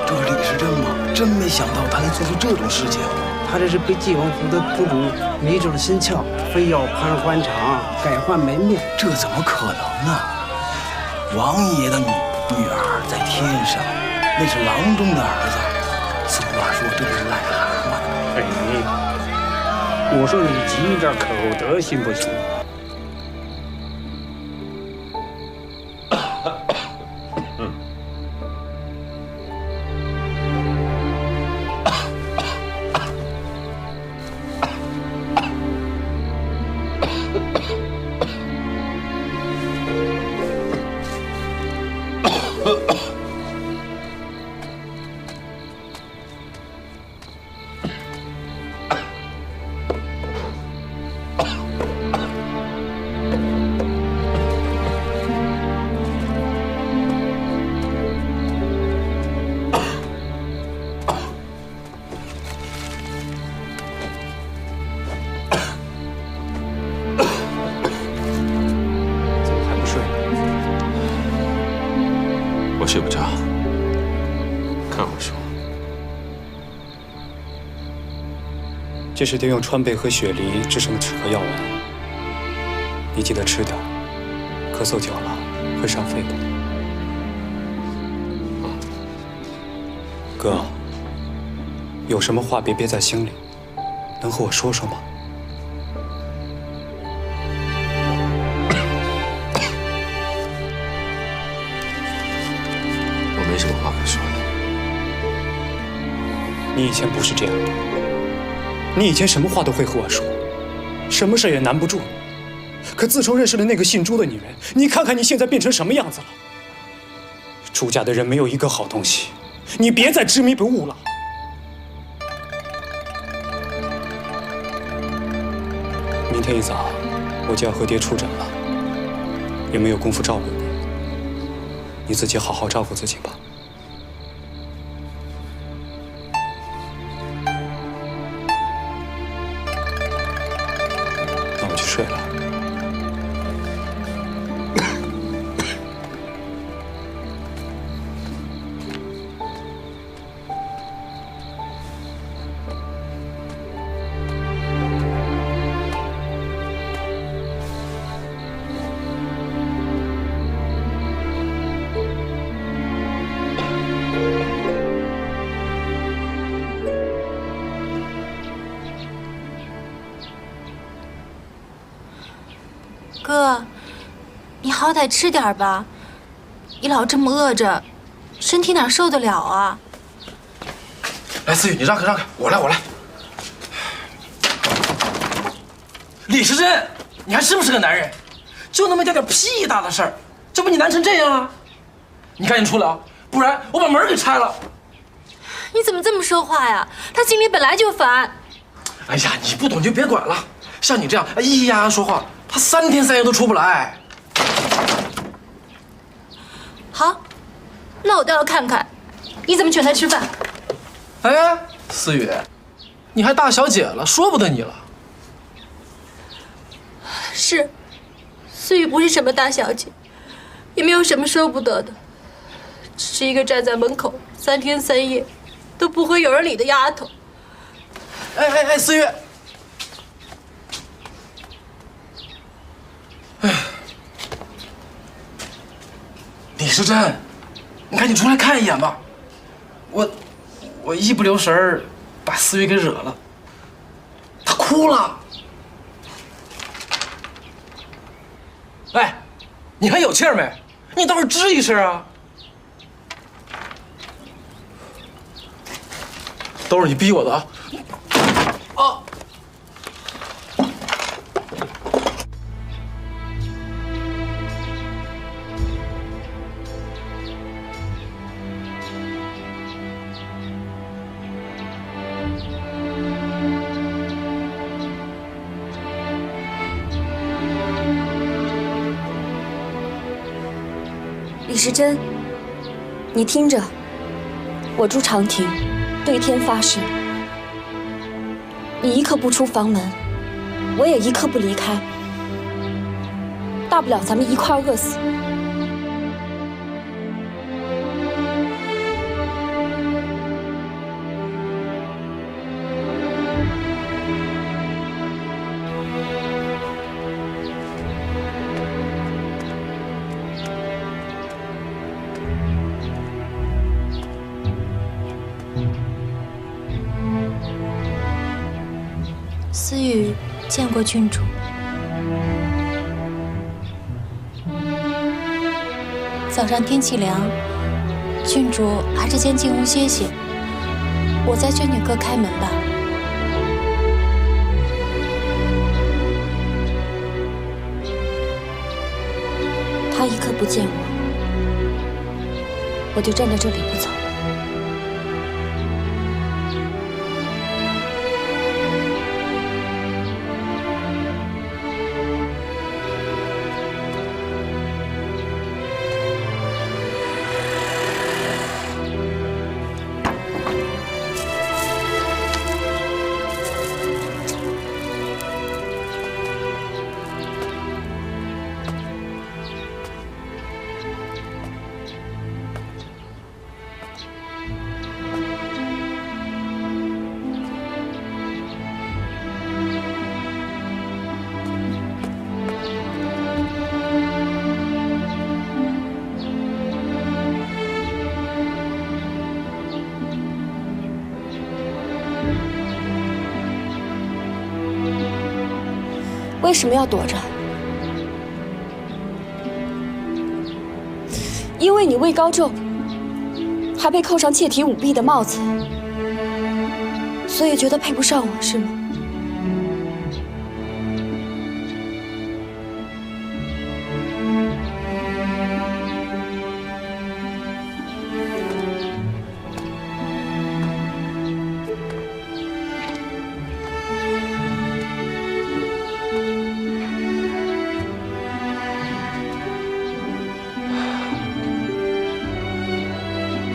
这是李时珍吗？真没想到他能做出这种事情。他这是被晋王府的府主迷住了心窍，非要攀官场，改换门面。这怎么可能呢？王爷的女儿在天上，那是郎中的儿子。俗话说，这不是癞蛤蟆。哎，我说你积点口德行不行？我睡不着，看会书。这是得用川贝和雪梨制成的止咳药丸，你记得吃点，咳嗽久了会伤肺的。哥，有什么话别憋在心里，能和我说说吗？我没什么话可说的。你以前不是这样的，你以前什么话都会和我说，什么事也难不住你。可自从认识了那个姓朱的女人，你看看你现在变成什么样子了。朱家的人没有一个好东西，你别再执迷不悟了。明天一早我就要和爹出诊了，也没有功夫照顾你，你自己好好照顾自己吧。那我去睡了。哥，你好歹吃点吧，你老这么饿着，身体哪受得了啊？来，思雨，你让开让开，我来。李时珍，你还是不是个男人？就那么点屁大的事儿，就把你难成这样了？你赶紧出来啊，不然我把门给拆了。你怎么这么说话呀？他心里本来就烦。哎呀，你不懂就别管了。像你这样咿咿呀呀说话，他3天3夜都出不来。好，那我倒要看看，你怎么劝他吃饭。哎，思雨，你还大小姐了，说不得你了。是，思雨不是什么大小姐，也没有什么说不得的，只是一个站在门口3天3夜都不会有人理的丫头。哎，思雨。李时珍，你赶紧出来看一眼吧，我一不留神儿把思雨给惹了，她哭了。哎，你还有气儿没？你倒是吱一声啊！都是你逼我的啊！啊！李时珍，你听着，我朱长亭对天发誓，你一刻不出房门，我也一刻不离开。大不了咱们一块儿饿死。思雨见过郡主。早上天气凉，郡主还是先进屋歇歇，我再劝女客开门吧。他一刻不见我，我就站在这里不走。为什么要躲着？因为你位高重，还被扣上窃体舞弊的帽子，所以觉得配不上我，是吗？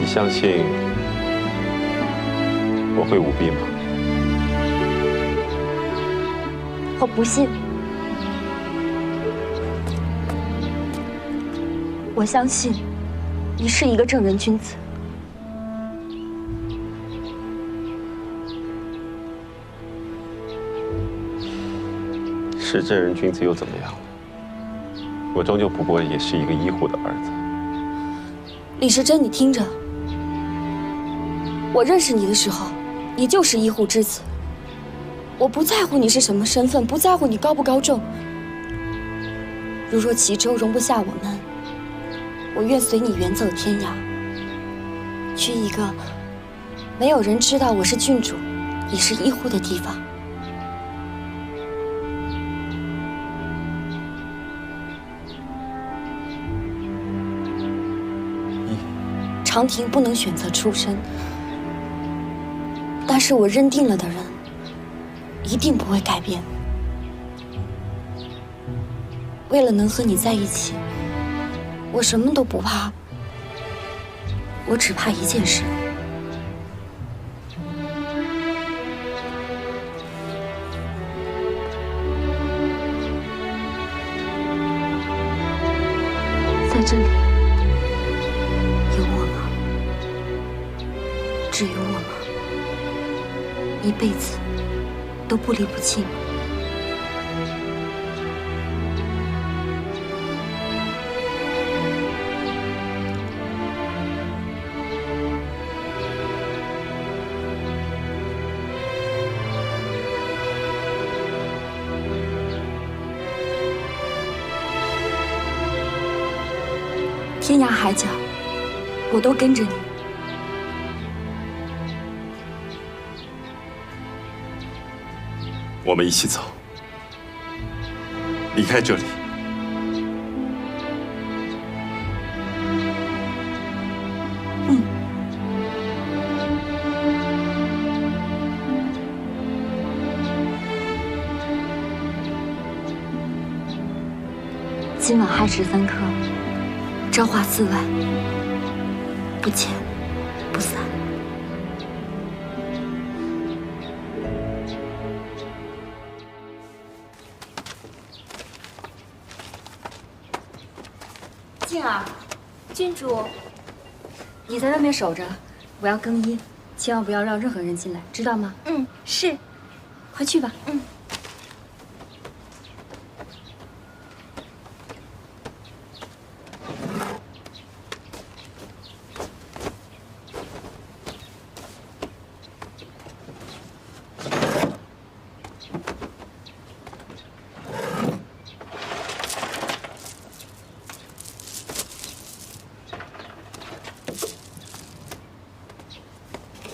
相信我会舞弊吗？我不信。我相信你是一个正人君子。是正人君子又怎么样呢？我终究不过也是一个医护的儿子。李时珍，你听着。我认识你的时候，你就是医护之子。我不在乎你是什么身份，不在乎你高不高重。如若齐州容不下我们，我愿随你远走天涯，去一个没有人知道我是郡主，你是医护的地方。长亭不能选择出身。但是我认定了的人，一定不会改变。为了能和你在一起，我什么都不怕，我只怕一件事。在这里，有我吗？只有我吗？一辈子都不离不弃吗？天涯海角，我都跟着你。我们一起走，离开这里。今晚亥时3刻，朝华寺外，不见不散。静儿，郡主，你在外面守着，我要更衣，千万不要让任何人进来，知道吗？嗯，是。快去吧。嗯。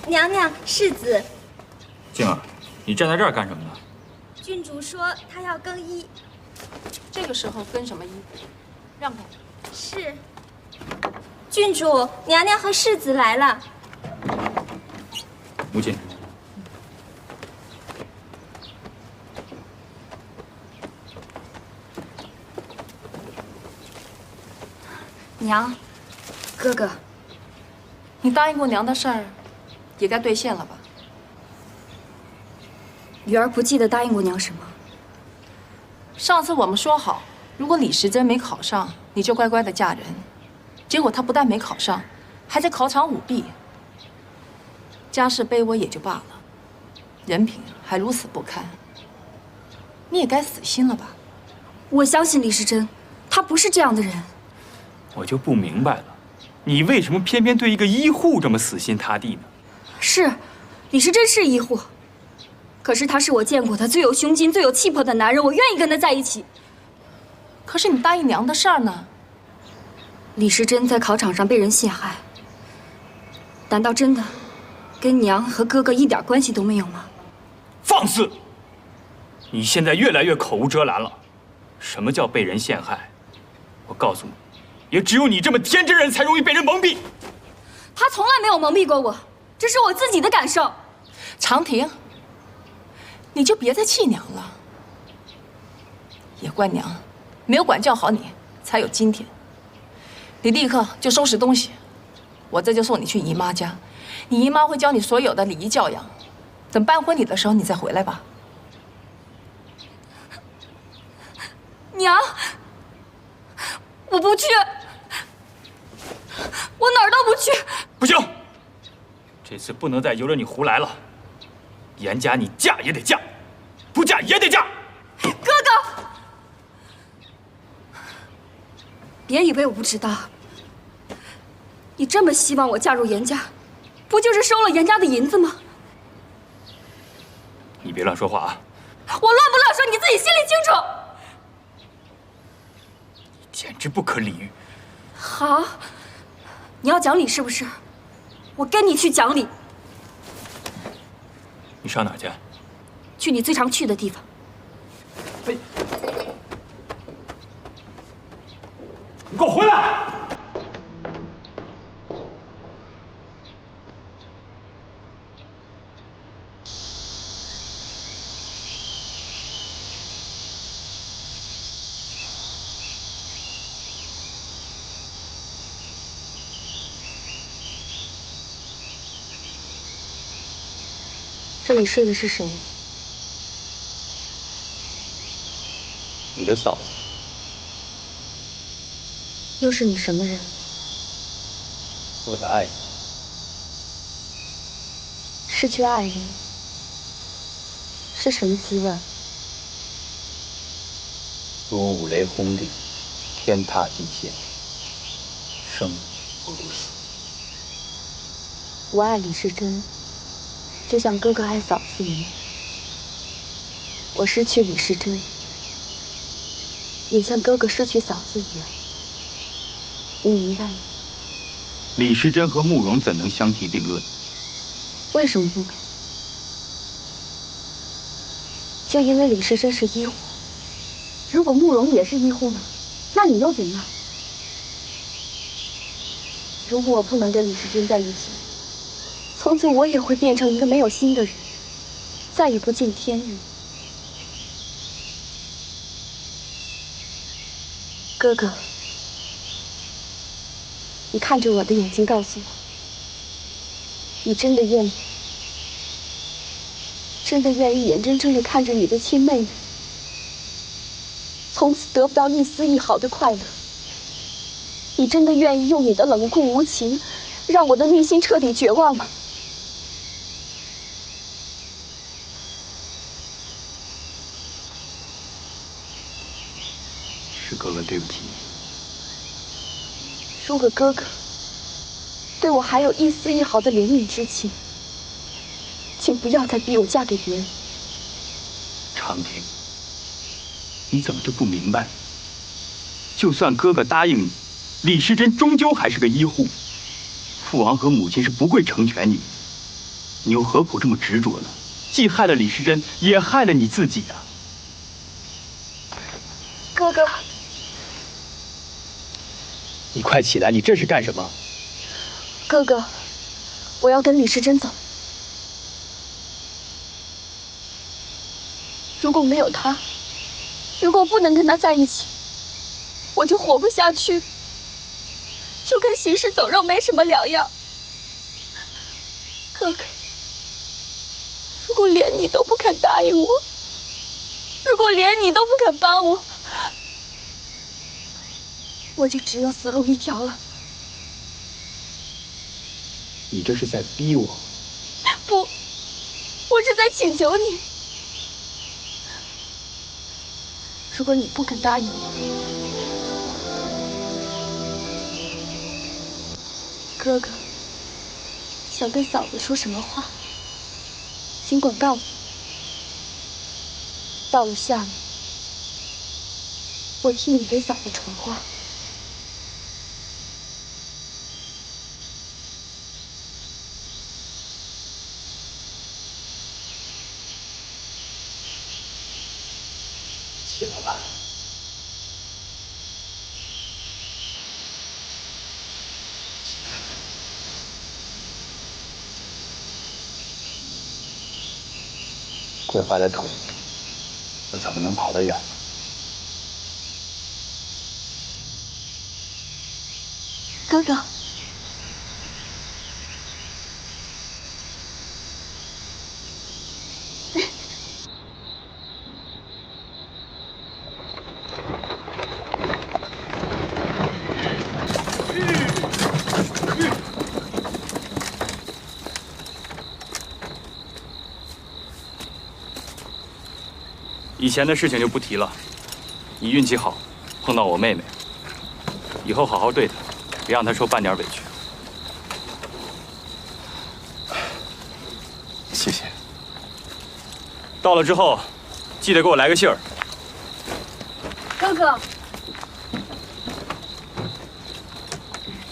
娘娘，世子。静儿，你站在这儿干什么呢？郡主说她要更衣。这个时候更什么衣？让开。是。郡主，娘娘和世子来了。母亲。娘，哥哥，你答应过娘的事儿，也该兑现了吧？雨儿不记得答应过娘什么。上次我们说好，如果李时珍没考上，你就乖乖的嫁人。结果她不但没考上，还在考场舞弊。家世卑微也就罢了，人品还如此不堪，你也该死心了吧？我相信李时珍，她不是这样的人。我就不明白了，你为什么偏偏对一个医护这么死心塌地呢？是，李时珍是医护，可是他是我见过的最有胸襟、最有气魄的男人，我愿意跟他在一起。可是你答应娘的事儿呢？李时珍在考场上被人陷害，难道真的跟娘和哥哥一点关系都没有吗？放肆！你现在越来越口无遮拦了。什么叫被人陷害？我告诉你，也只有你这么天真人才容易被人蒙蔽。他从来没有蒙蔽过我，这是我自己的感受。长亭，你就别再气娘了。也怪娘，没有管教好你，才有今天。你立刻就收拾东西，我这就送你去姨妈家，你姨妈会教你所有的礼仪教养。等办婚礼的时候你再回来吧。娘，我不去，我哪儿都不去。不行，这次不能再由着你胡来了。严家你嫁也得嫁，不嫁也得嫁。哥哥，别以为我不知道，你这么希望我嫁入严家，不就是收了严家的银子吗？你别乱说话啊！我乱不乱说，你自己心里清楚。简直不可理喻！好，你要讲理是不是？我跟你去讲理。你上哪儿去？去你最常去的地方。你给我回来！这里睡的是谁？你的嫂子。又是你什么人？我的爱人。失去爱人是什么滋味？如五雷轰顶，天塌地陷，生不如死。我爱李时珍，就像哥哥爱嫂子一样。我失去李时珍，也像哥哥失去嫂子一样。你明白吗？李时珍和慕容怎能相提并论？为什么不能？就因为李时珍是医护。如果慕容也是医护呢？那你又怎样？如果我不能跟李时珍在一起，从此我也会变成一个没有心的人，再也不见天日。哥哥，你看着我的眼睛，告诉我，你真的愿意眼睁睁地看着你的亲妹妹从此得不到一丝一毫的快乐，你真的愿意用你的冷酷无情，让我的内心彻底绝望吗？是哥哥对不起你。如果哥哥对我还有一丝一毫的怜悯之情，请不要再逼我嫁给别人。长亭，你怎么就不明白？就算哥哥答应你，李时珍终究还是个医护，父王和母亲是不会成全你，你又何苦这么执着呢？既害了李时珍，也害了你自己啊！哥哥，你快起来，你这是干什么？哥哥，我要跟李时珍走。如果没有他，如果不能跟他在一起，我就活不下去，就跟行尸走肉没什么两样。哥哥，如果连你都不肯答应我，如果连你都不肯帮我，我就只有死路一条了。你这是在逼我？不，我是在请求你。如果你不肯答应我，哥哥想跟嫂子说什么话，尽管告诉我。到了下面，我替你给嫂子传话。起来吧。跪坏了腿，我怎么能跑得远？哥哥，以前的事情就不提了。你运气好，碰到我妹妹，以后好好对她，别让她受半点委屈。谢谢。到了之后，记得给我来个信儿。哥哥，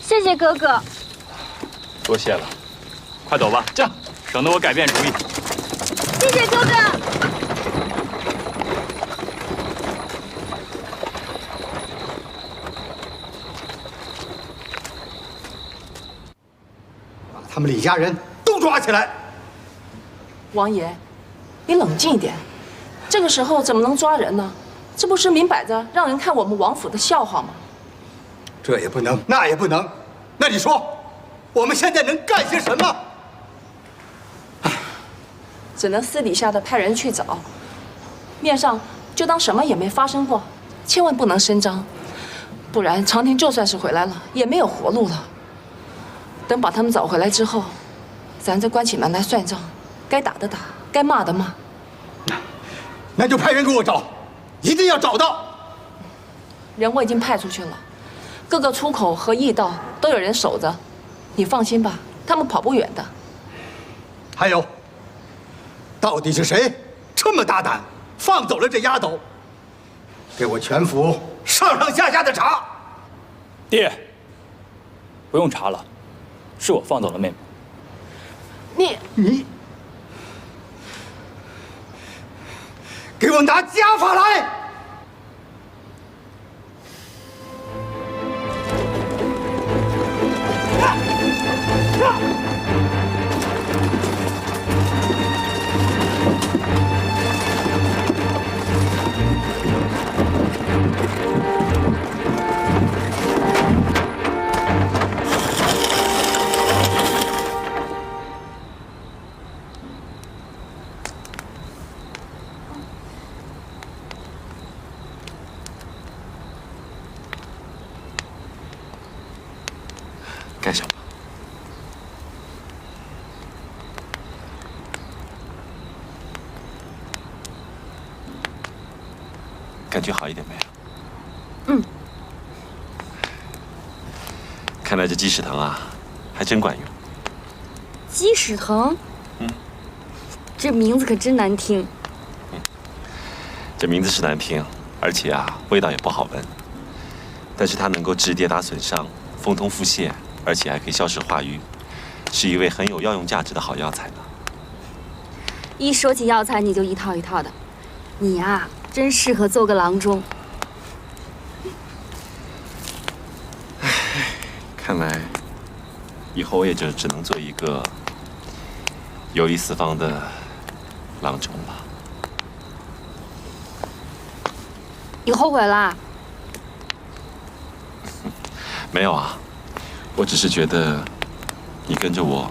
谢谢哥哥。多谢了，快走吧，这样省得我改变主意。谢谢哥哥。他们李家人都抓起来！王爷，你冷静一点，这个时候怎么能抓人呢？这不是明摆着让人看我们王府的笑话吗？这也不能，那也不能，那你说，我们现在能干些什么？只能私底下的派人去找，面上就当什么也没发生过，千万不能声张，不然长亭就算是回来了，也没有活路了。等把他们找回来之后，咱再关起门来算账，该打的打，该骂的骂。那就派人给我找，一定要找到。人我已经派出去了，各个出口和驿道都有人守着，你放心吧，他们跑不远的。还有，到底是谁这么大胆，放走了这丫头？给我全府上上下下的查。爹，不用查了。是我放走了妹妹。你给我拿家法来！感觉好一点没有？嗯。看来这鸡屎藤啊，还真管用。鸡屎藤？这名字可真难听。这名字是难听，而且啊，味道也不好闻。但是它能够治跌打损伤、风通腹泻，而且还可以消食化瘀，是一味很有药用价值的好药材呢。一说起药材，你就一套一套的，你呀，真适合做个郎中。看来，以后我也就只能做一个游历四方的郎中了。你后悔啦？没有啊，我只是觉得你跟着我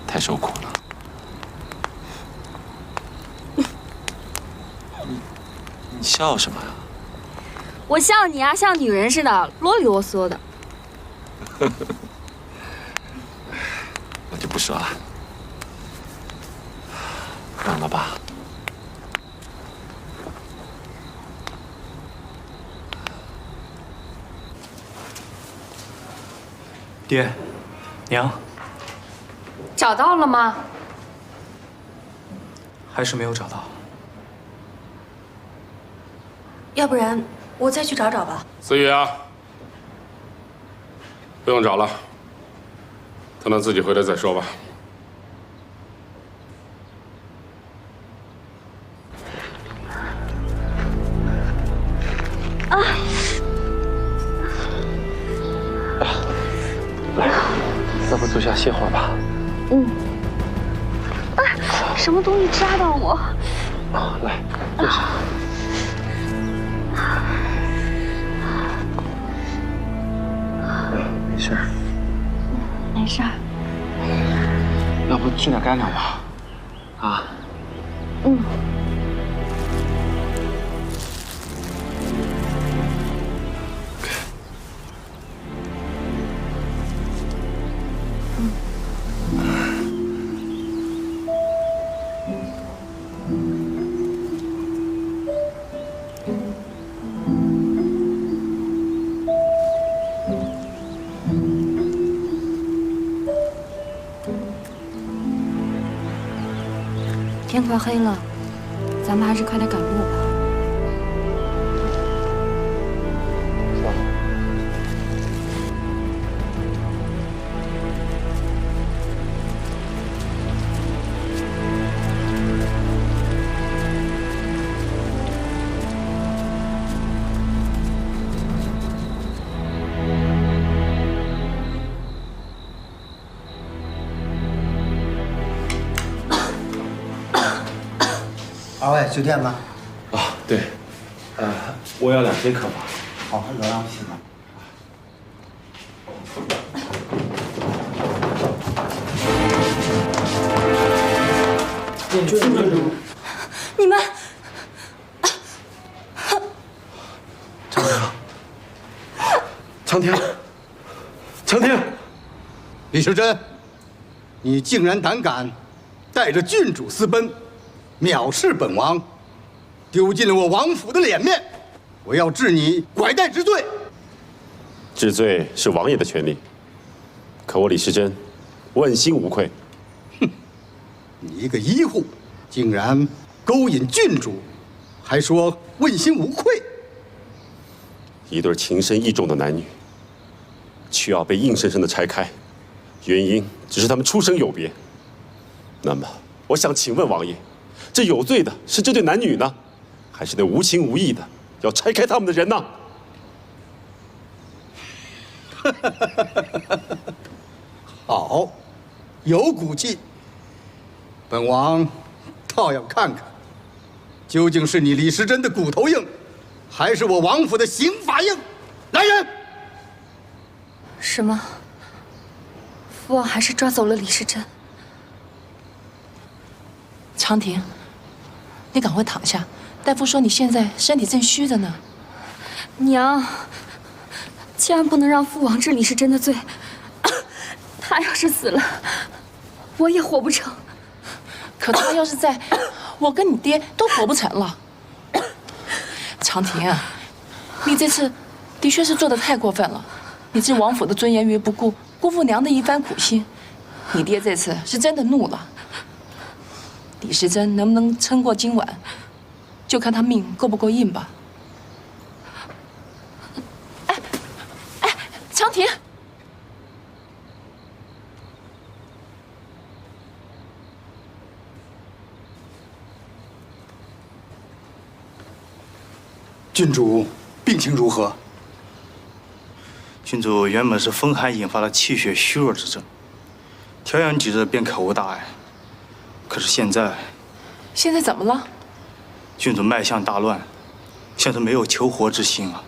太受苦了。你笑什么呀？我笑你啊，像女人似的，啰里啰嗦的。我就不说了，忘了吧。爹，娘，找到了吗？还是没有找到。要不然我再去找找吧。思雨啊，不用找了，等他自己回来再说吧。来，要不坐下歇会儿吧。什么东西扎到我？来，坐下。没事儿。没事儿。要不吃点干粮吧？啊？天快黑了，咱们还是快点赶路吧。二位酒店吗？啊，对，我要2节课吧。好，楼上去吧。你们，苍天，苍天，李时珍，你竟然胆敢带着郡主私奔，藐视本王，丢尽了我王府的脸面，我要治你拐带之罪。治罪是王爷的权利，可我李时珍问心无愧。你一个医护，竟然勾引郡主，还说问心无愧。一对情深意重的男女，却要被硬生生的拆开，原因只是他们出生有别。那么，我想请问王爷，这有罪的是这对男女呢，还是那无情无义的要拆开他们的人呢？好，有骨气。本王倒要看看，究竟是你李时珍的骨头硬，还是我王府的刑法硬？来人！什么？父王还是抓走了李时珍？长亭，你赶快躺下，大夫说你现在身体正虚着呢。娘，千万不能让父王治李时珍的罪。他要是死了，我也活不成。可他要是在，我跟你爹都活不成了。长亭啊，你这次的确是做得太过分了，你置王府的尊严于不顾，辜负娘的一番苦心。你爹这次是真的怒了。李时珍能不能撑过今晚，就看他命够不够硬吧。哎，长亭。 郡主病情如何？郡主原本是风寒引发了气血虚弱之症，调养几日便可无大碍。可是现在怎么了？郡主脉象大乱，像是没有求活之心啊。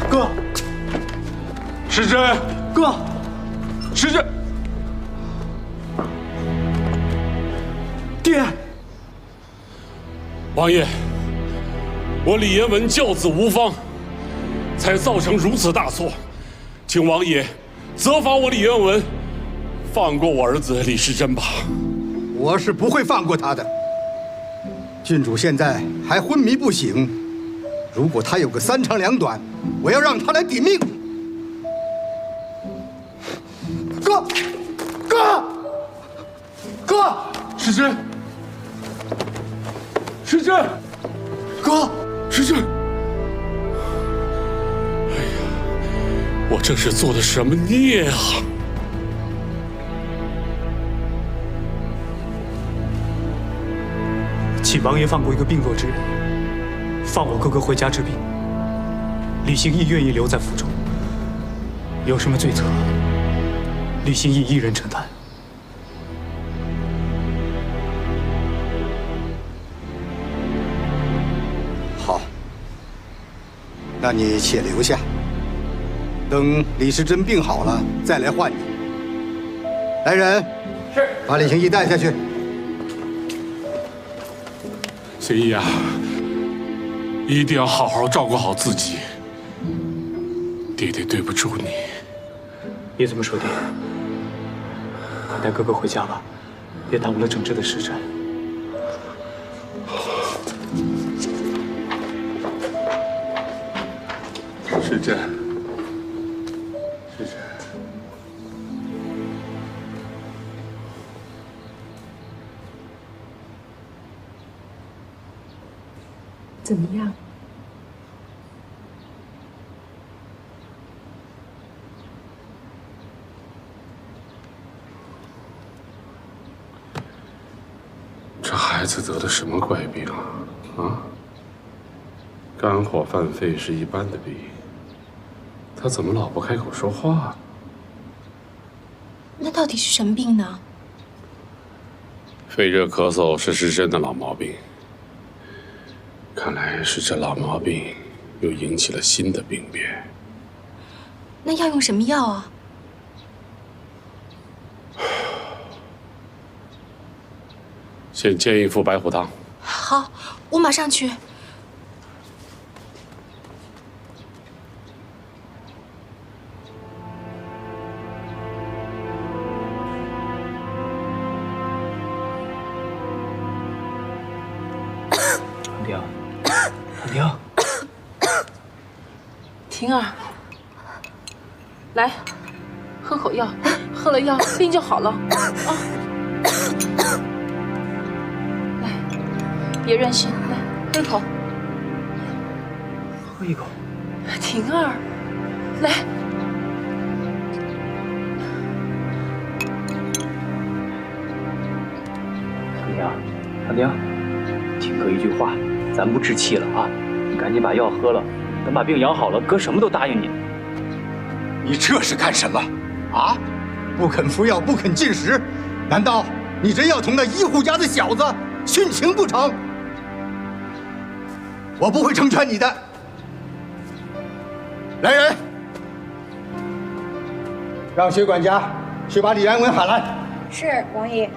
哥，时珍，哥，时珍，爹，王爷，我李延文教子无方，才造成如此大错，请王爷责罚我李延文，放过我儿子李时珍吧。我是不会放过他的。郡主现在还昏迷不醒，如果他有个三长两短，我要让他来抵命。哥，哥，哥，时珍，时珍，哥，时珍。哎呀，我这是做的什么孽啊！ 请王爷放过一个病弱之人，放我哥哥回家治病。李兴义愿意留在府中，有什么罪责，李兴义一人承担。好，那你且留下，等李时珍病好了再来换你。来人，是，把李兴义带下去。 兴义啊，一定要好好照顾好自己。爹爹对不住你。别这么说，爹。快带哥哥回家吧，别耽误了整治的时辰。时珍，时珍。 怎么样？这孩子得的什么怪病啊？啊？肝火犯肺是一般的病，他怎么老不开口说话？那到底是什么病呢？肺热咳嗽是时珍的老毛病。 看来是这老毛病又引起了新的病变。那要用什么药啊？先煎一副白虎汤。好，我马上去。长亭。 长亭，婷儿，来，喝口药，喝了药病就好了啊！来，别任性，来，喝一口，喝一口。婷儿，来，长亭，听哥一句话。 咱不置气了啊！你赶紧把药喝了，等把病养好了，哥什么都答应你。你这是干什么？啊？不肯服药，不肯进食，难道你真要同那医护家的小子殉情不成？我不会成全你的。来人，让薛管家去把李安文喊来。是王爷。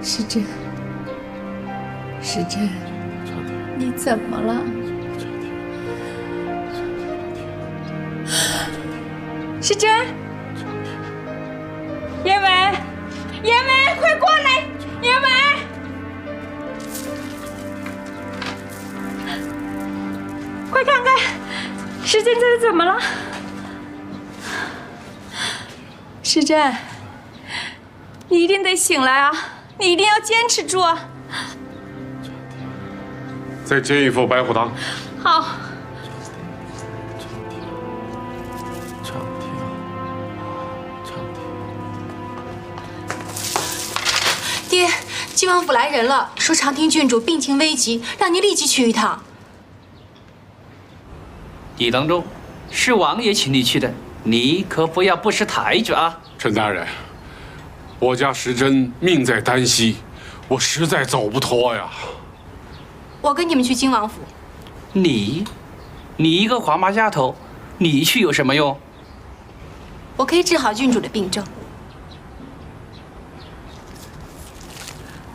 时珍，时珍，你怎么了？时珍，叶文，叶文，快过来！叶文，快看看，时珍这是怎么了？时珍，你一定得醒来啊！你一定要坚持住啊！再煎一副白虎汤。好。爹，靖王府来人了，说长汀郡主病情危急，让您立即去一趟。李郎中，是王爷请你去的，你可不要不识抬举啊！陈大人，我家时珍命在旦夕，我实在走不脱呀。我跟你们去靖王府。你一个黄麻丫头，你去有什么用？我可以治好郡主的病症。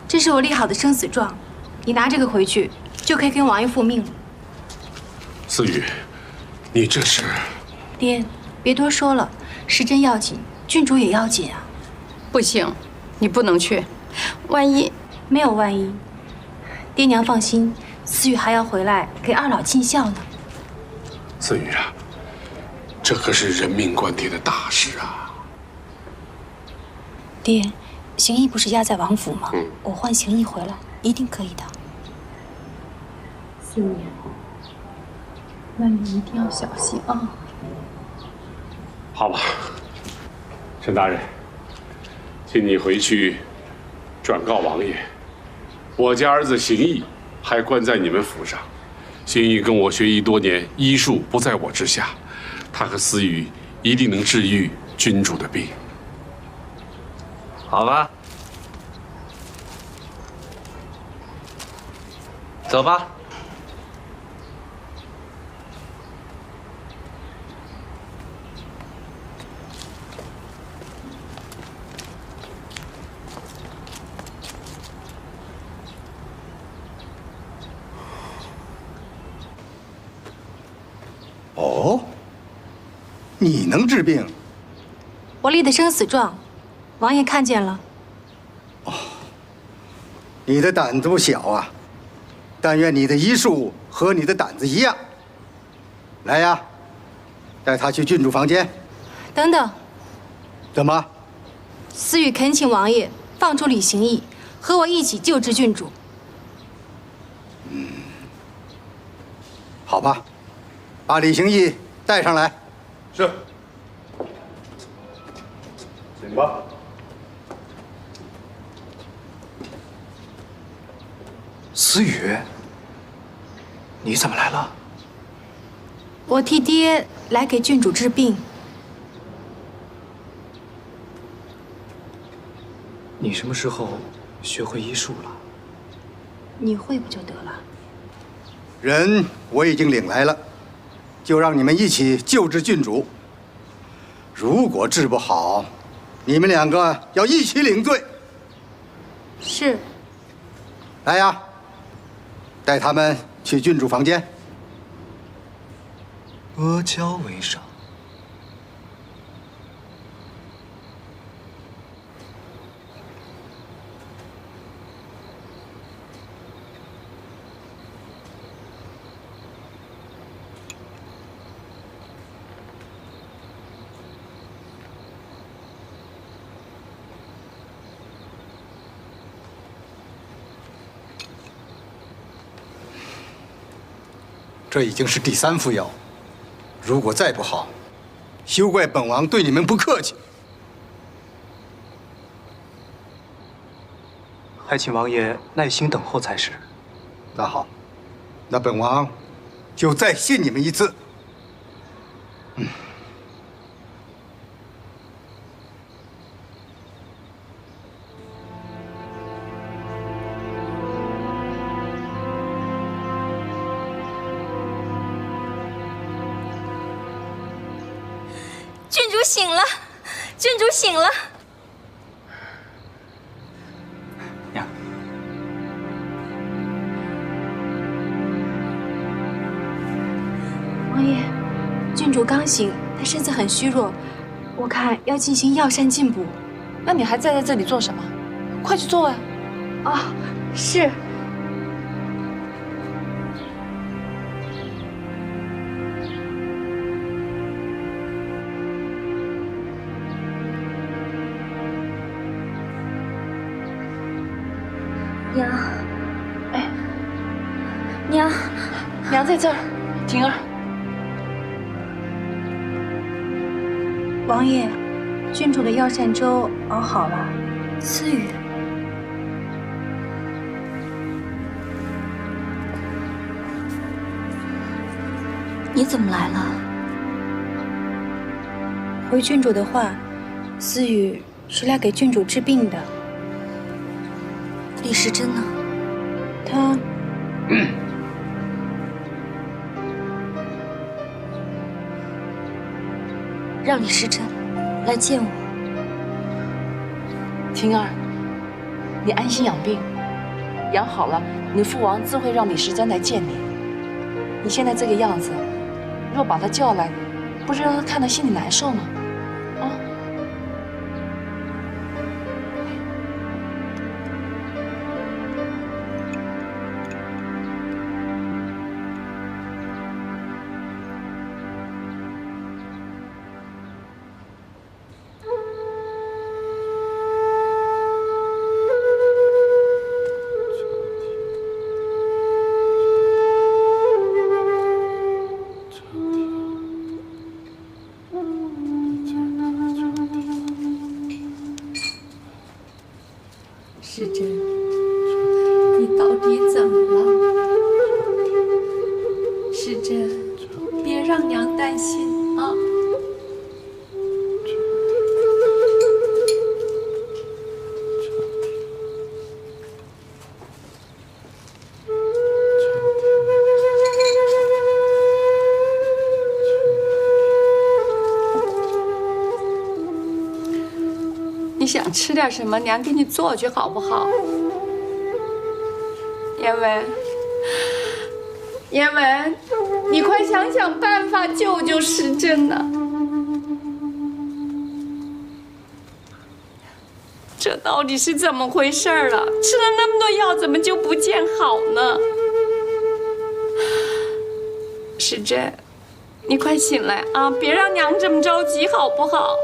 这是我立好的生死状，你拿这个回去，就可以跟王爷复命了。思雨，你这是……爹，别多说了，时珍要紧，郡主也要紧啊。不行，你不能去，万一……没有万一。爹娘放心，思雨还要回来给二老尽孝呢。思雨啊，这可是人命关天的大事啊！爹，邢毅不是押在王府吗？我换邢毅回来，一定可以的。思雨，那你一定要小心啊！好吧，陈大人，请你回去转告王爷，我家儿子邢毅还关在你们府上。邢毅跟我学医多年，医术不在我之下，他和思雨一定能治愈君主的病。好吧，走吧。哦，你能治病？我立的生死状，王爷看见了。哦，你的胆子不小啊！但愿你的医术和你的胆子一样。来呀，带他去郡主房间。等等，怎么？思雨恳请王爷放出李行义，和我一起救治郡主。好吧，把李行义带上来。是。请吧。思雨，你怎么来了？我替爹来给郡主治病。你什么时候学会医术了？你会不就得了？人我已经领来了，就让你们一起救治郡主。如果治不好，你们两个要一起领罪。是。来呀，带他们去郡主房间。阿胶为上。这已经是第3副药，如果再不好，休怪本王对你们不客气。还请王爷耐心等候才是。那好，那本王就再信你们一次。郡主醒了，郡主醒了。娘，王爷，郡主刚醒，她身子很虚弱，我看要进行药膳进补。那你还站在这里做什么？快去做啊！啊，是。娘，哎，娘，娘在这儿，婷儿。王爷，郡主的药膳粥熬好了。思雨，你怎么来了？回郡主的话，思雨是来给郡主治病的。李时珍呢？她……让李时珍来见我。婷儿，你安心养病，养好了，你父王自会让李时珍来见你。你现在这个样子，若把他叫来，不是让他看得心里难受吗？啊！时珍，你到底怎么了？时珍，别让娘担心啊！你想吃点什么，娘给你做去好不好？言文，言文，你快想想办法救救时珍呐！这到底是怎么回事儿啊？吃了那么多药，怎么就不见好呢？时珍，你快醒来啊！别让娘这么着急，好不好？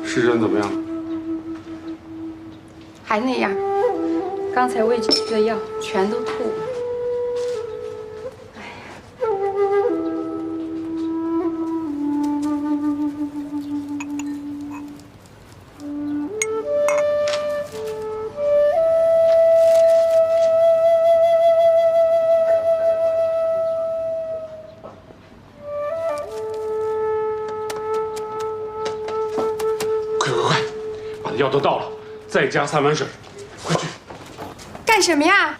时珍怎么样？还那样，刚才喂进去的药全都吐了。快，把药都倒了，再加3碗水，快去！干什么呀？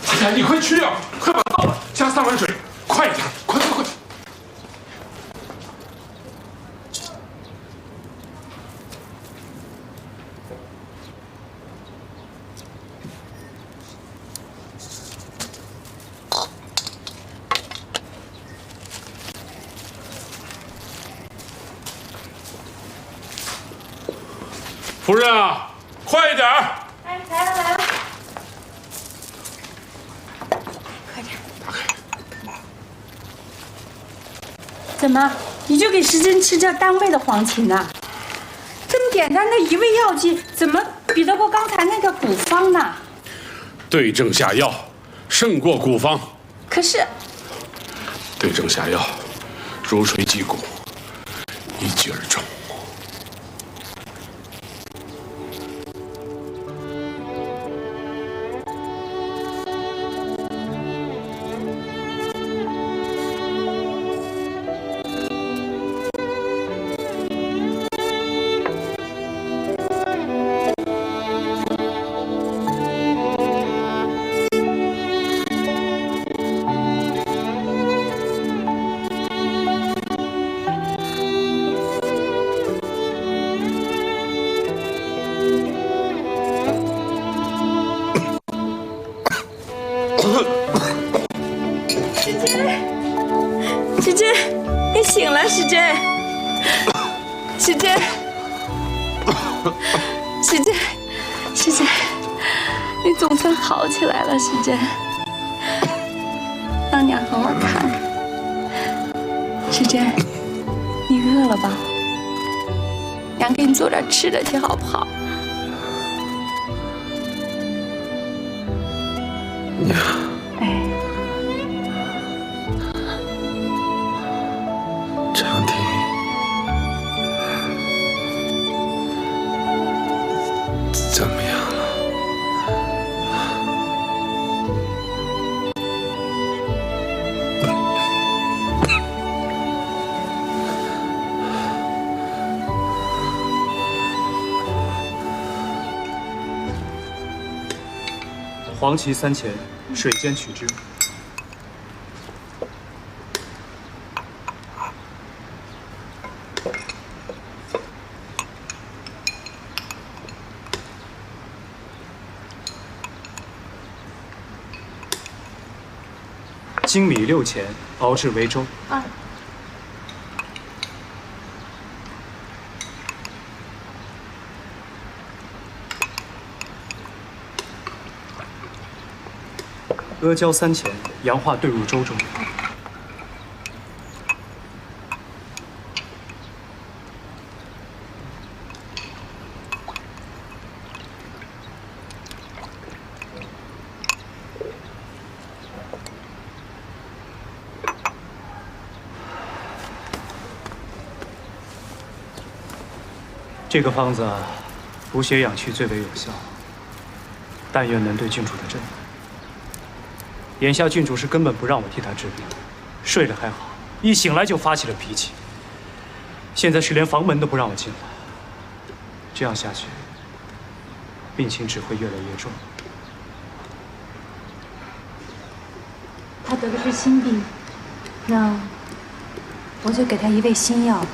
哎呀，你快去啊！快把倒了，加3碗水，快一点，快！夫人啊，快一点！哎，来了。打开。怎么，你就给时珍吃这单味的黄芩呢？这么简单的一味药剂，怎么比得过刚才那个古方呢？对症下药，胜过古方。可是，对症下药，如锤击鼓，一击而中。时珍，你醒了，时珍，时珍，时珍，时珍，你总算好起来了，时珍。让娘好好看。时珍，你饿了吧？娘给你做点吃的去，好不好？娘。哎。 长亭，怎么样了？黄芪3钱，水煎取汁。 粳米6钱，熬制为粥。啊。阿胶3钱，洋化兑入粥中。这个方子补血养气最为有效，但愿能对郡主的症。眼下郡主是根本不让我替她治病，睡着还好，一醒来就发起了脾气。现在是连房门都不让我进了，这样下去，病情只会越来越重。他得的是心病，那我就给他一味心药。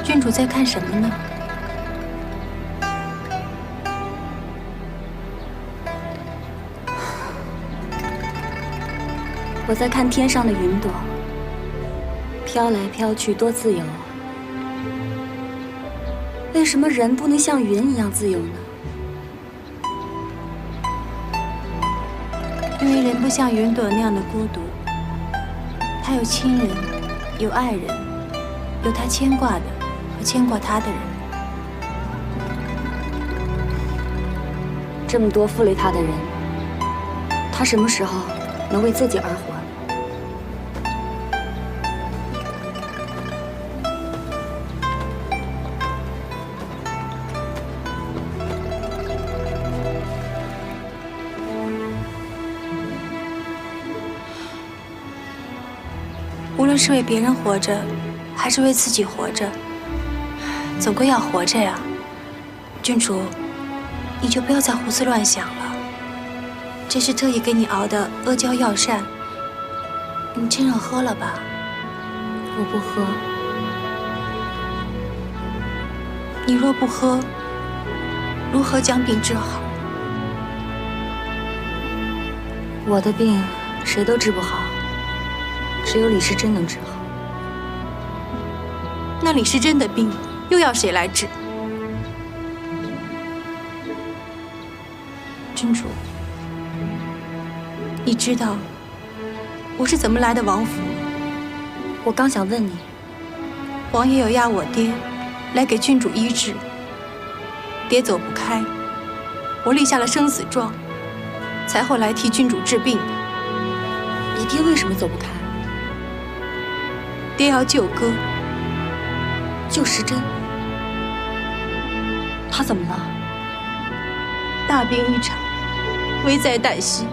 郡主在看什么呢？我在看天上的云朵，飘来飘去，多自由啊！为什么人不能像云一样自由呢？因为人不像云朵那样的孤独，他有亲人，有爱人，有他牵挂的。 和牵挂他的人，这么多负累他的人，他什么时候能为自己而活呢？无论是为别人活着，还是为自己活着。 总归要活着呀，郡主，你就不要再胡思乱想了。这是特意给你熬的阿胶药膳，你趁热喝了吧。我不喝。你若不喝，如何将病治好？我的病谁都治不好，只有李时珍能治好。那李时珍的病又要谁来治？君主，你知道我是怎么来的王府？我刚想问你，王爷有押我爹来给君主医治，爹走不开，我立下了生死状，才后来替君主治病的。你爹为什么走不开？爹要救哥，救时珍。他怎么了？大病一场，危在旦夕。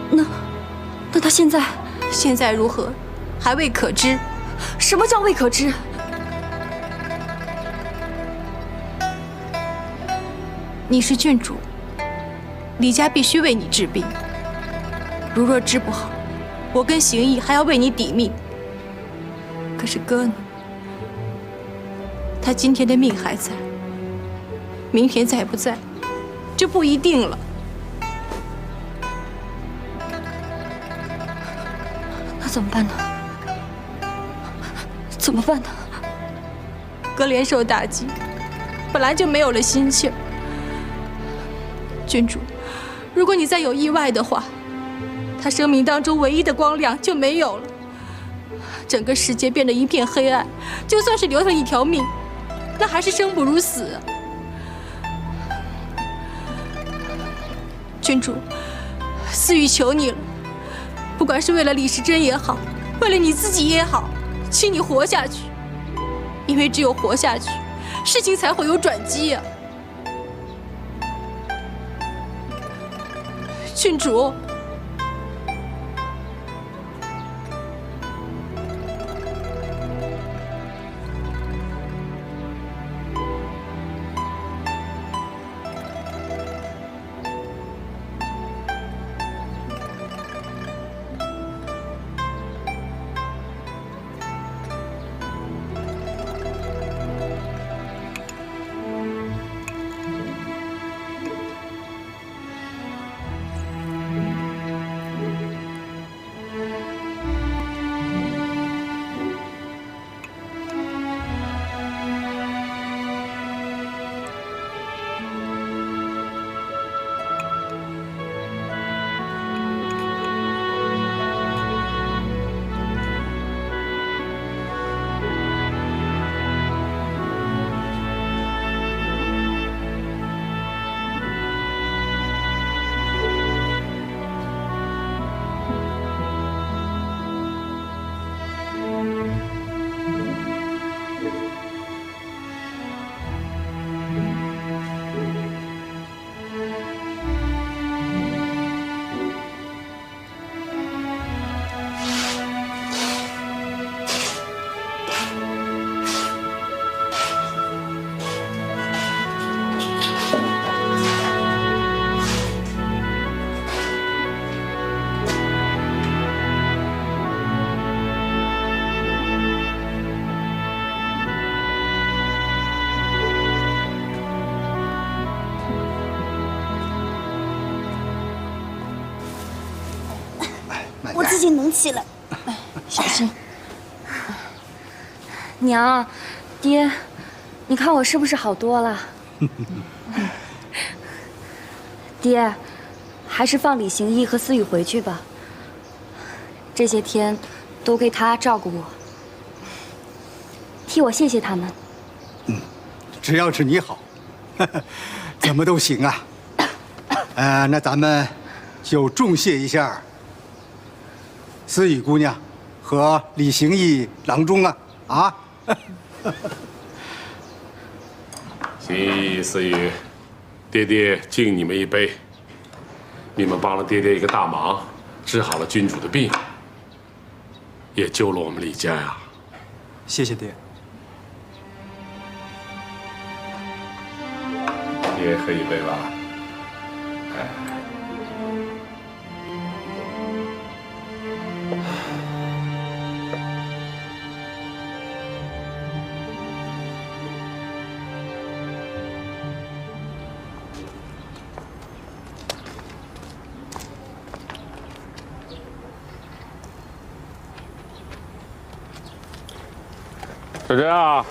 那他现在如何，还未可知。什么叫未可知？你是郡主，李家必须为你治病。如若治不好，我跟邢毅还要为你抵命。可是哥呢？他今天的命还在，明天在不在，就不一定了。那怎么办呢？怎么办呢？哥连受打击，本来就没有了心气儿。郡主，如果你再有意外的话，他生命当中唯一的光亮就没有了，整个世界变得一片黑暗。就算是留上一条命，那还是生不如死啊！郡主，思雨求你了，不管是为了李时珍也好，为了你自己也好，请你活下去，因为只有活下去，事情才会有转机啊！郡主。我自己能起来。哎，小心。娘，爹，你看我是不是好多了？爹，还是放李行义和思雨回去吧。这些天都归他照顾我，替我谢谢他们。只要是你好，怎么都行啊。那咱们就重谢一下思雨姑娘和李行义郎中啊！行义、思雨，爹爹敬你们一杯。你们帮了爹爹一个大忙，治好了君主的病，也救了我们李家呀。谢谢爹。你也喝一杯吧。哎。小珍啊，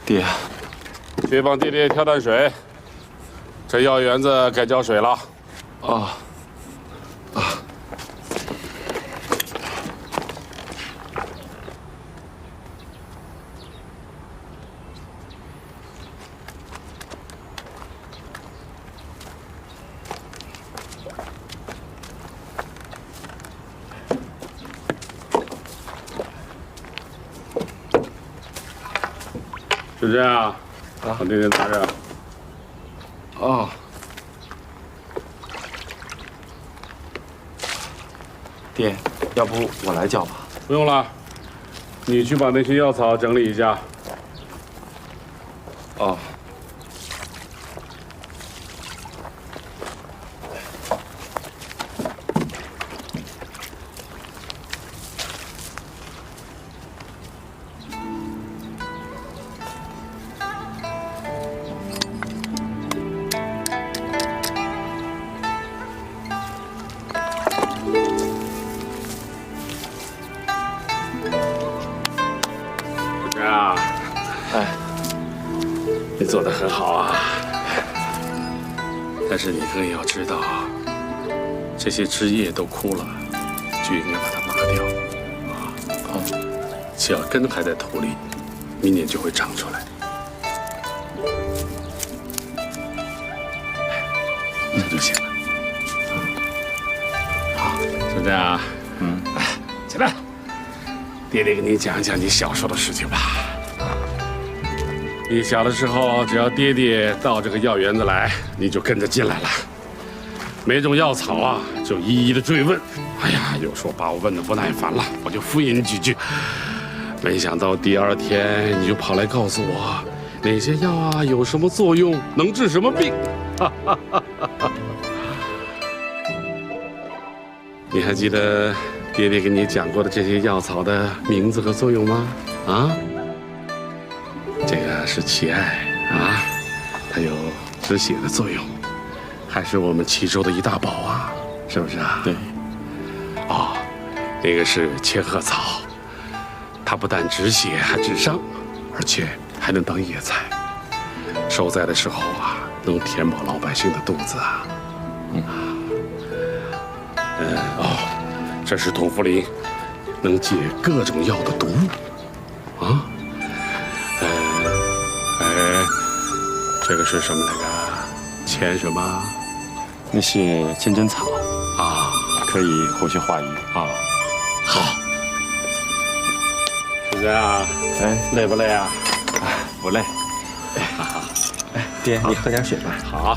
爹，去帮爹爹挑担水，这药园子该浇水了。啊。是这样，我爹爹拿着。哦。爹，要不我来搅吧？不用了，你去把那些药草整理一下。哦。你做得很好啊，但是你更要知道，这些枝叶都枯了，就应该把它拔掉啊！只要根还在土里，明年就会长出来。这就行了。好，就这样。起来，爹爹给你讲一讲你小时候的事情吧。你小的时候，只要爹爹到这个药园子来，你就跟着进来了。每种药草啊，就一一的追问。哎呀，有时候把我问得不耐烦了，我就敷衍你几句。没想到第二天你就跑来告诉我，哪些药啊有什么作用，能治什么病。你还记得爹爹给你讲过的这些药草的名字和作用吗？啊？这个是荠艾啊，它有止血的作用，还是我们齐州的一大宝啊，是不是啊？对。哦，那个是千鹤草，它不但止血还治伤，而且还能当野菜，收栽的时候啊，能填饱老百姓的肚子啊。这是铜茯苓，能解各种药的毒啊。这个是什么来着？钱什么？那是千针草啊，可以活血化瘀啊。好，是这样。哎，累不累啊？不累。哎，爹，你喝点水吧。好。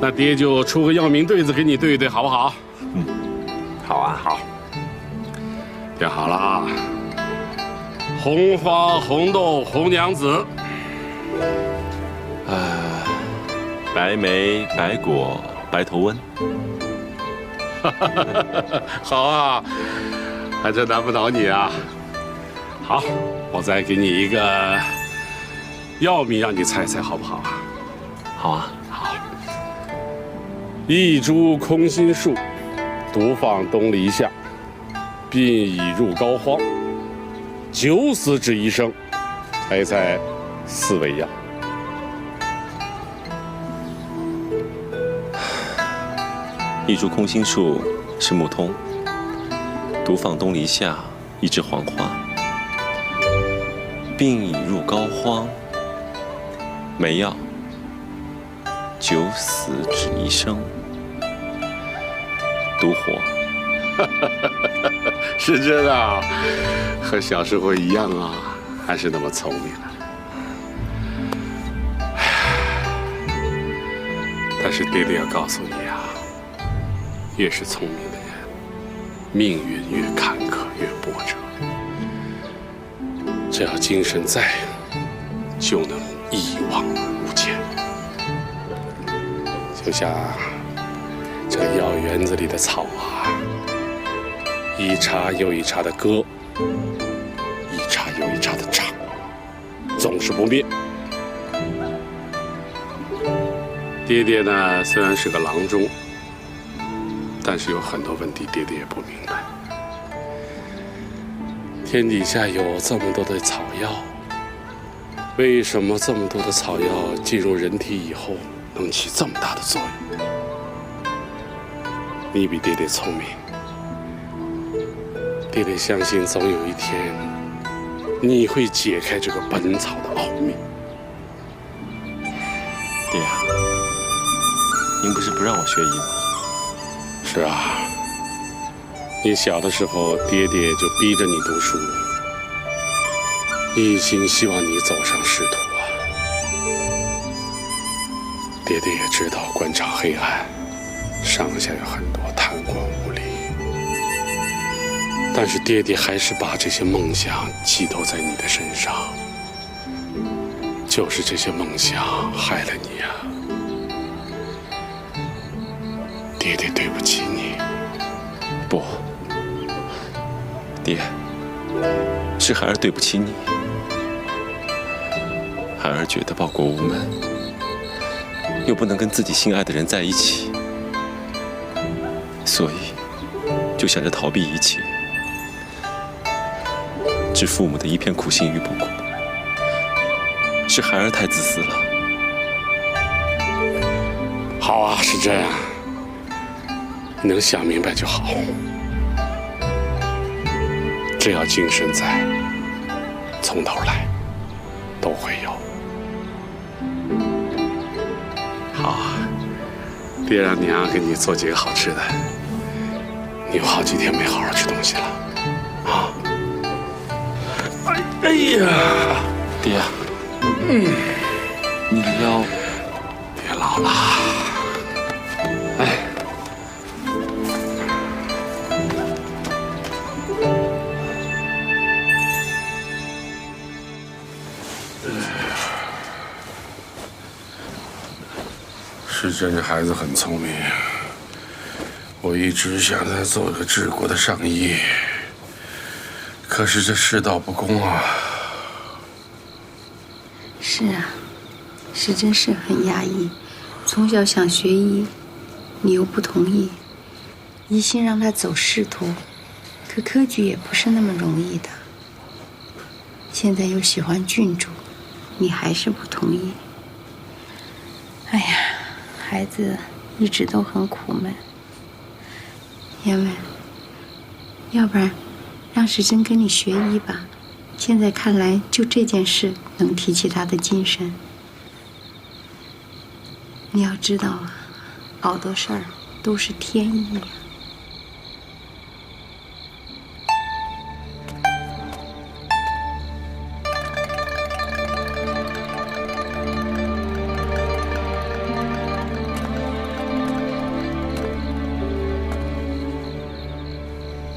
那爹就出个药名对子给你对一对，好不好？好啊，好。编好了啊！红花红豆红娘子，白莓白果白头翁。好啊，还真难不倒你啊！好，我再给你一个药名，让你猜猜好不好啊？好啊，好。一株空心树，独放东篱下。病已入膏肓，九死只一生，猜猜4味药。一株空心树是木通，独放东篱下一枝黄花。病已入膏肓，没药，九死只一生，独活。是真的啊，和小时候一样啊，还是那么聪明啊。但是爹爹要告诉你啊，越是聪明的人，命运越坎坷，越波折。只要精神在，就能一往无前。就像这药园子里的草啊，一茬又一茬的割，一茬又一茬的长，总是不灭。爹爹呢，虽然是个郎中，但是有很多问题爹爹也不明白。天底下有这么多的草药，为什么这么多的草药进入人体以后能起这么大的作用？你比爹爹聪明，爹爹相信总有一天你会解开这个本草的奥秘。爹呀，您不是不让我学医吗？是啊，你小的时候爹爹就逼着你读书，一心希望你走上仕途啊。爹爹也知道官场黑暗，上下有很多贪官污吏，但是爹爹还是把这些梦想寄托在你的身上。就是这些梦想害了你啊！爹爹对不起你。不，爹，是孩儿对不起你。孩儿觉得报国无门，又不能跟自己心爱的人在一起，所以就想着逃避一切，置父母的一片苦心于不顾。是孩儿太自私了。好啊，是这样，你能想明白就好。只要精神在，从头来都会有。好啊，爹让娘给你做几个好吃的，你有好几天没好好吃东西了，啊！哎呀，爹。你的腰别老了。哎，是这个孩子很聪明，我一直想他做个治国的上医，可是这世道不公啊。是啊，时珍是很压抑，从小想学医，你又不同意，一心让他走仕途，可科举也不是那么容易的。现在又喜欢郡主，你还是不同意。哎呀，孩子一直都很苦闷。言文，要不然让时珍跟你学医吧。现在看来，就这件事能提起他的精神。你要知道啊，好多事儿都是天意呀。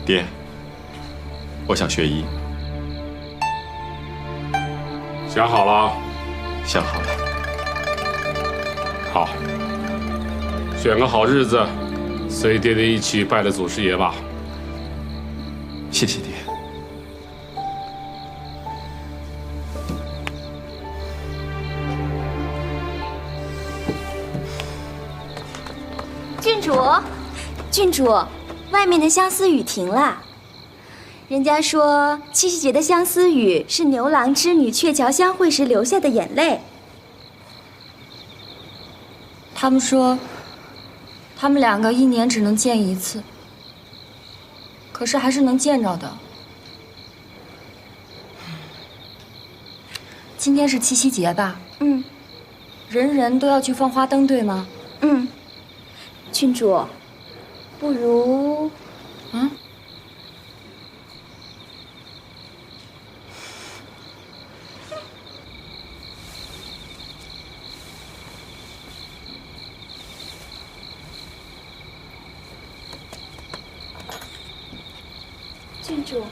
爹，我想学医。想好了？想好了。好，选个好日子，随爹爹一起拜了祖师爷吧。谢谢爹。郡主，郡主，外面的相思雨停了。人家说七夕节的相思雨是牛郎织女鹊桥相会时流下的眼泪。他们说，他们两个一年只能见一次，可是还是能见着的。今天是七夕节吧？嗯。人人都要去放花灯，对吗？嗯。郡主，不如，郡主。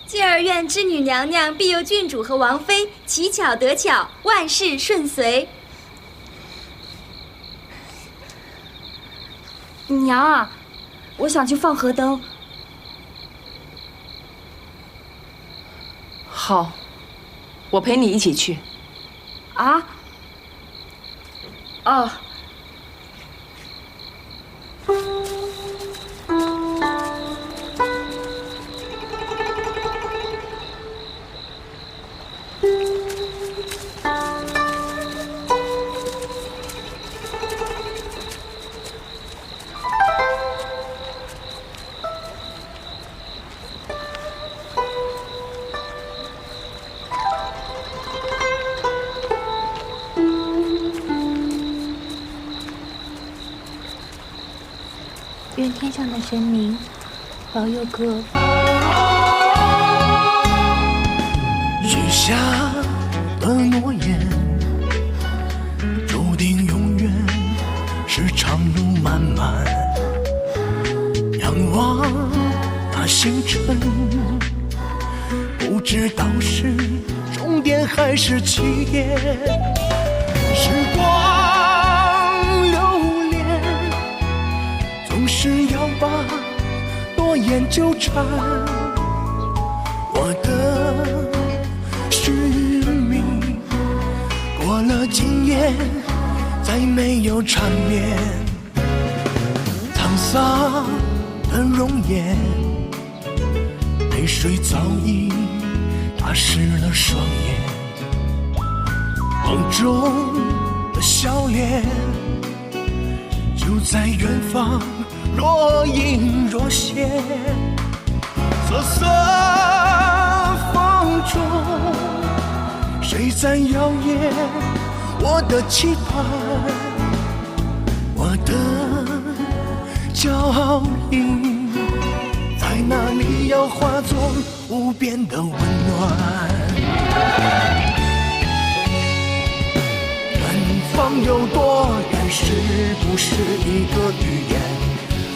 进儿愿织女娘娘庇佑郡主和王妃，奇巧得巧，万事顺遂。娘啊，我想去放河灯。好，我陪你一起去。啊？哦。愿天上的神明保佑哥。许下的诺言，注定永远是长路漫漫。仰望那星辰，不知道是终点还是起点。时光流连，总是要把诺言纠缠。我的使命过了今夜，再没有缠绵。沧桑的容颜，泪水早已打湿了双眼。梦中的笑脸，就在远方若隐若现。瑟瑟风中，谁在摇曳我的期盼？我的脚印在哪里要化作无边的温暖？远方有多远，是不是一个语言？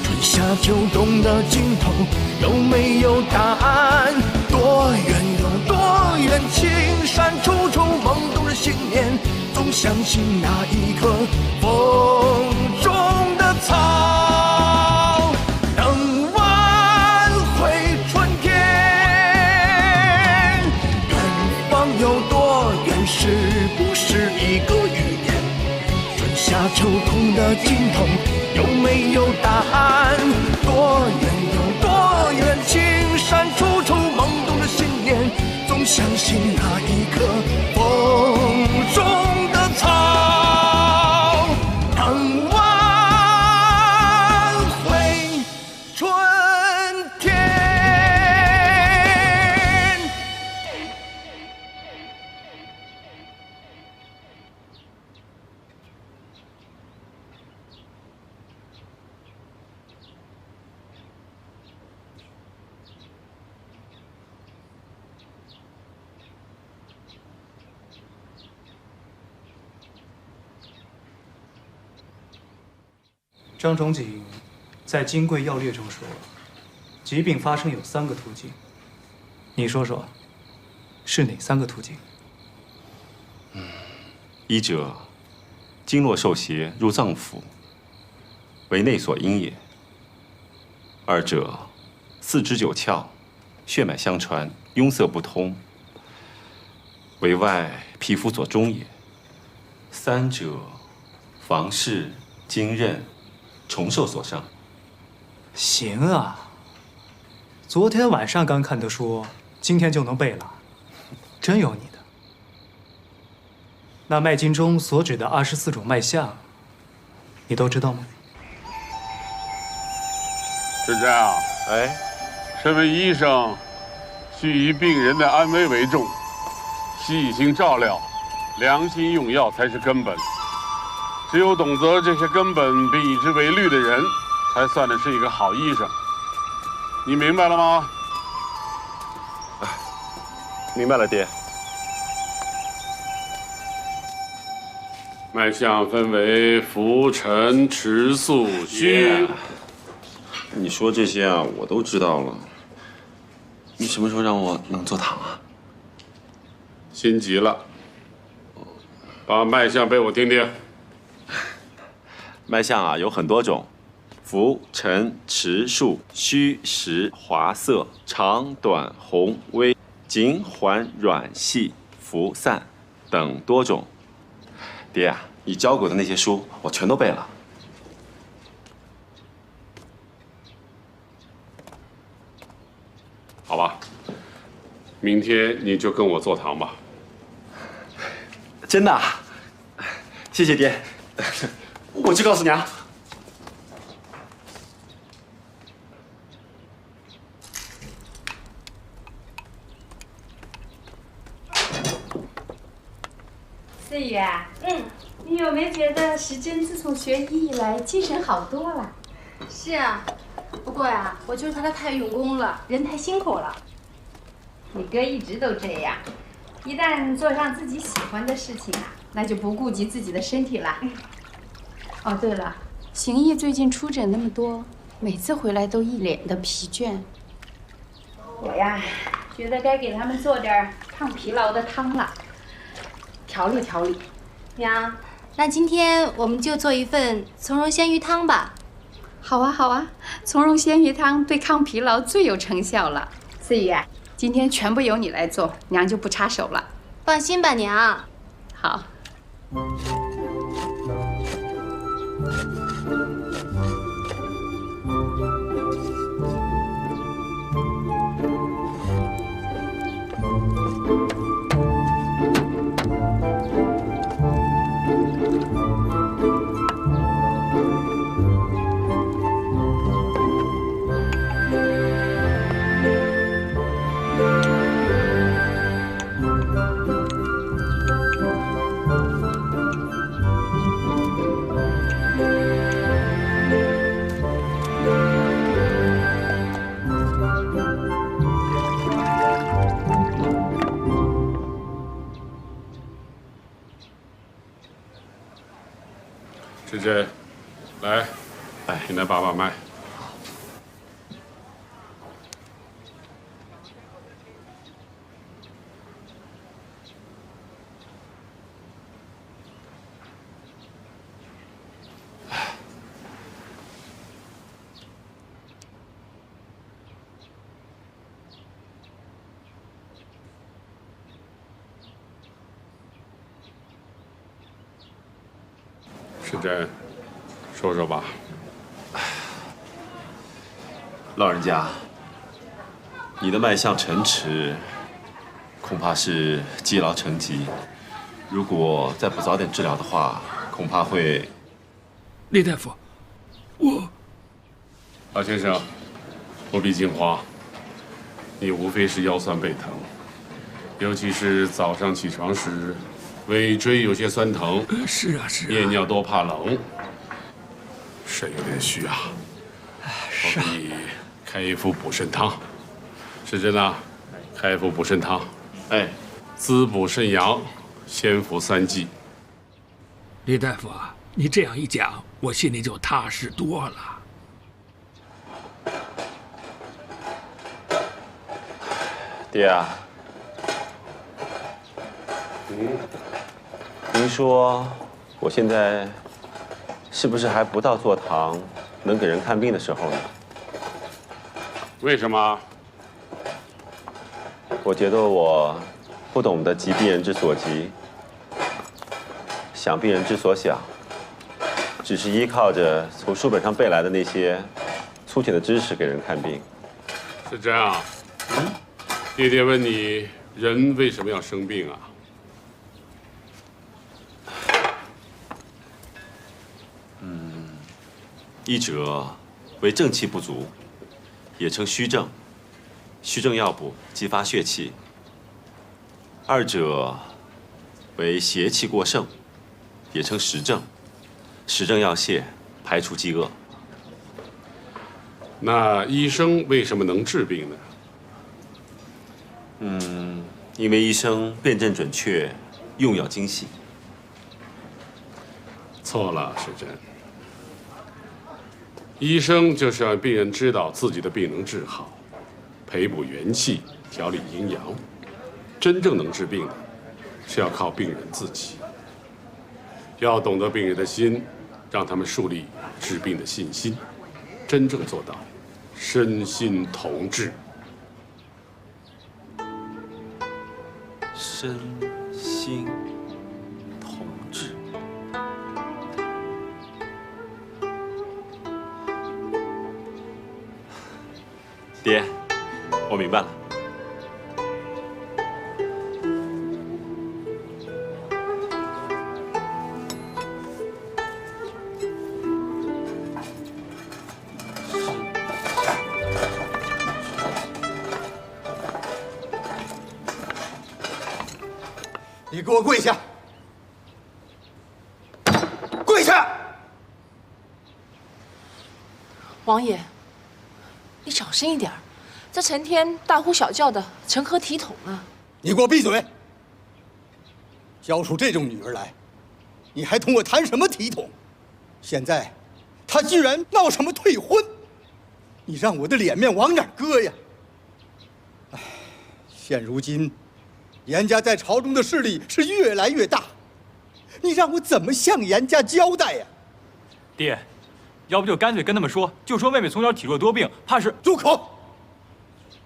春夏秋冬的尽头，有没有答案？多远有多远？青山处处萌动着信念，总相信那一刻风中的草能挽回春天。远方有多远，是不是一个语言？春夏秋冬的尽头，有没有答案？多远有多远？青山处处萌动着信念，总相信那一刻风中的草能挽回春天。张仲景在《金匮要略》中说，疾病发生有3个途径。你说说，是哪3个途径？一者，经络受邪入脏腑，为内所因也；二者，四肢九窍，血脉相传，壅塞不通，为外皮肤所终也；三者，房事经刃虫兽所伤。行啊，昨天晚上刚看的书，今天就能背了，真有你的。那脉经中所指的24种脉象，你都知道吗？是这样。哎，身为医生，须以病人的安危为重，细心照料，良心用药才是根本。只有懂得这些根本并以之为律的人，才算得是一个好医生。你明白了吗？明白了，爹。脉象分为浮沉、迟速、虚。你说这些啊，我都知道了。你什么时候让我能坐堂啊？心急了，把脉象背我听听。脉象啊有很多种，浮、沉、迟、数、虚、实、滑、涩、长、短、红、微、紧、缓、软、细、浮、散等多种。爹啊，你教给我的那些书，我全都背了。好吧，明天你就跟我坐堂吧。真的啊？谢谢爹，我去告诉娘。思雨啊，你有没有觉得时珍自从学医以来精神好多了？是啊，不过呀，我就是怕他太用功了，人太辛苦了。你哥一直都这样，一旦做上自己喜欢的事情啊，那就不顾及自己的身体了。哦，对了，邢毅最近出诊那么多，每次回来都一脸的疲倦。我呀，觉得该给他们做点抗疲劳的汤了，调理调理。娘，那今天我们就做一份从容鲜鱼汤吧。好啊，好啊，从容鲜鱼汤对抗疲劳最有成效了。思雨啊，今天全部由你来做，娘就不插手了。放心吧，娘。好。时珍，来，你来把脉。时珍，说说吧。老人家，你的脉象沉迟，恐怕是积劳成疾。如果再不早点治疗的话，恐怕会……李大夫，我……老先生，不必惊慌，你无非是腰酸背疼，尤其是早上起床时，尾椎有些酸疼。是啊，是啊。夜尿多怕冷，肾有点虚啊。我给你开一副补肾汤。时珍啊，开一副补肾汤。哎，滋补肾阳，先服3剂。李大夫啊，你这样一讲，我心里就踏实多了。爹啊，您说我现在是不是还不到坐堂能给人看病的时候呢？为什么？我觉得我不懂得急病人之所急，想病人之所想，只是依靠着从书本上背来的那些粗浅的知识给人看病。是这样。爹爹问你，人为什么要生病啊？一者为正气不足，也称虚症，虚症要补，激发血气；二者为邪气过盛，也称实症，实症要泻，排除饥饿。那医生为什么能治病呢？因为医生辨证准确，用药精细。错了，时珍。医生就是让病人知道自己的病能治好，培补元气，调理阴阳。真正能治病的，是要靠病人自己。要懂得病人的心，让他们树立治病的信心，真正做到身心同治。身心同治。爹，我明白了。你给我跪下！跪下！王爷，你小声一点，这成天大呼小叫的，成何体统啊！你给我闭嘴！教出这种女儿来，你还同我谈什么体统？现在，她居然闹什么退婚，你让我的脸面往哪儿搁呀？唉，现如今，严家在朝中的势力是越来越大，你让我怎么向严家交代呀？爹，要不就干脆跟他们说，就说妹妹从小体弱多病，怕是……住口！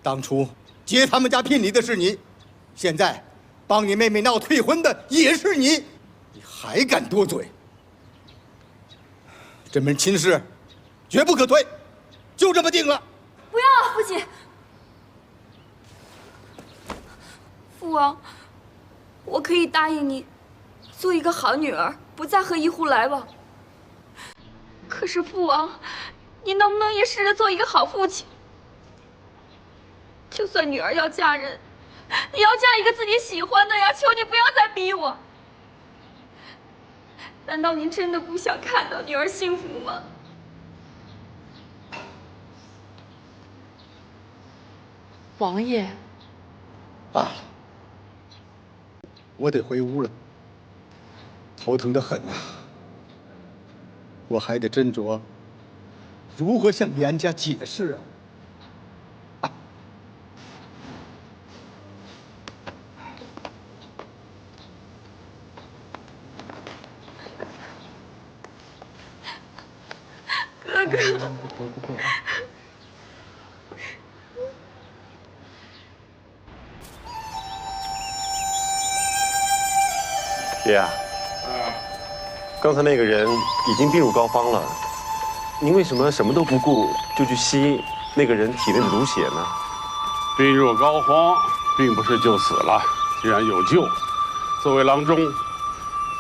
当初接他们家聘礼的是你，现在帮你妹妹闹退婚的也是你，你还敢多嘴？这门亲事绝不可推，就这么定了。不要啊，父亲！父王，我可以答应你，做一个好女儿，不再和一户来往。可是父王，你能不能也试着做一个好父亲？就算女儿要嫁人，也要嫁一个自己喜欢的呀！求你不要再逼我。难道您真的不想看到女儿幸福吗？王爷，罢了，我得回屋了，头疼得很呐。我还得斟酌如何向严家解释啊。哥哥，爹啊，刚才那个人已经病入膏肓了，您为什么什么都不顾就去吸那个人体内的毒血呢？病入膏肓，并不是就死了，既然有救，作为郎中，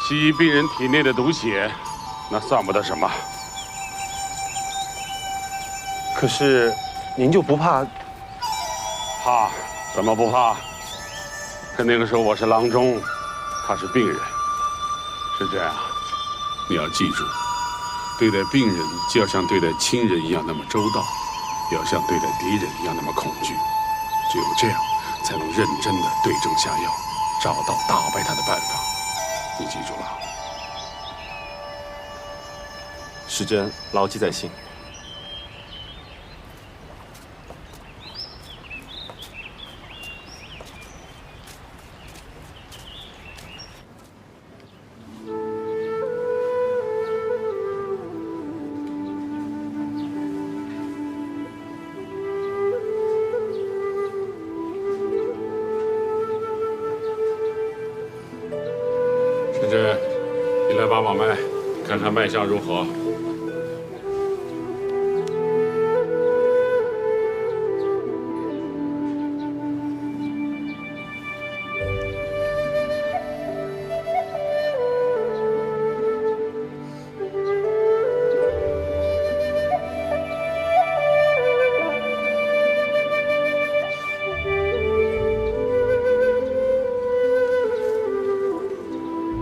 吸病人体内的毒血，那算不得什么。可是，您就不怕？怕？怎么不怕？可那个时候我是郎中，他是病人，是这样。你要记住，对待病人就要像对待亲人一样那么周到，也要像对待敌人一样那么恐惧。只有这样，才能认真的对症下药，找到打败他的办法。你记住了？时珍牢记在心。时珍，你来把把脉，看看脉象如何。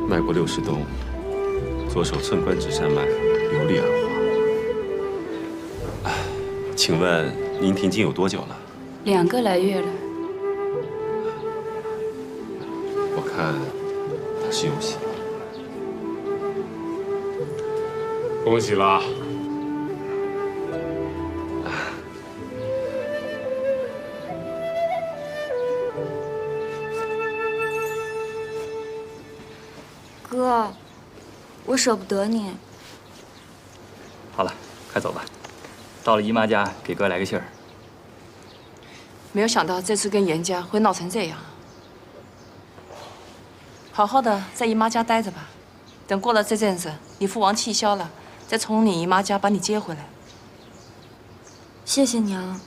脉过60度，左手寸关指山脉由里而滑。请问您停经有多久了？2个来月了。我看他是有喜。恭喜了。哥，我舍不得你。好了，快走吧。到了姨妈家，给哥来个信儿。没有想到这次跟严家会闹成这样。好好的在姨妈家待着吧，等过了这阵子，你父王气消了，再从你姨妈家把你接回来。谢谢娘。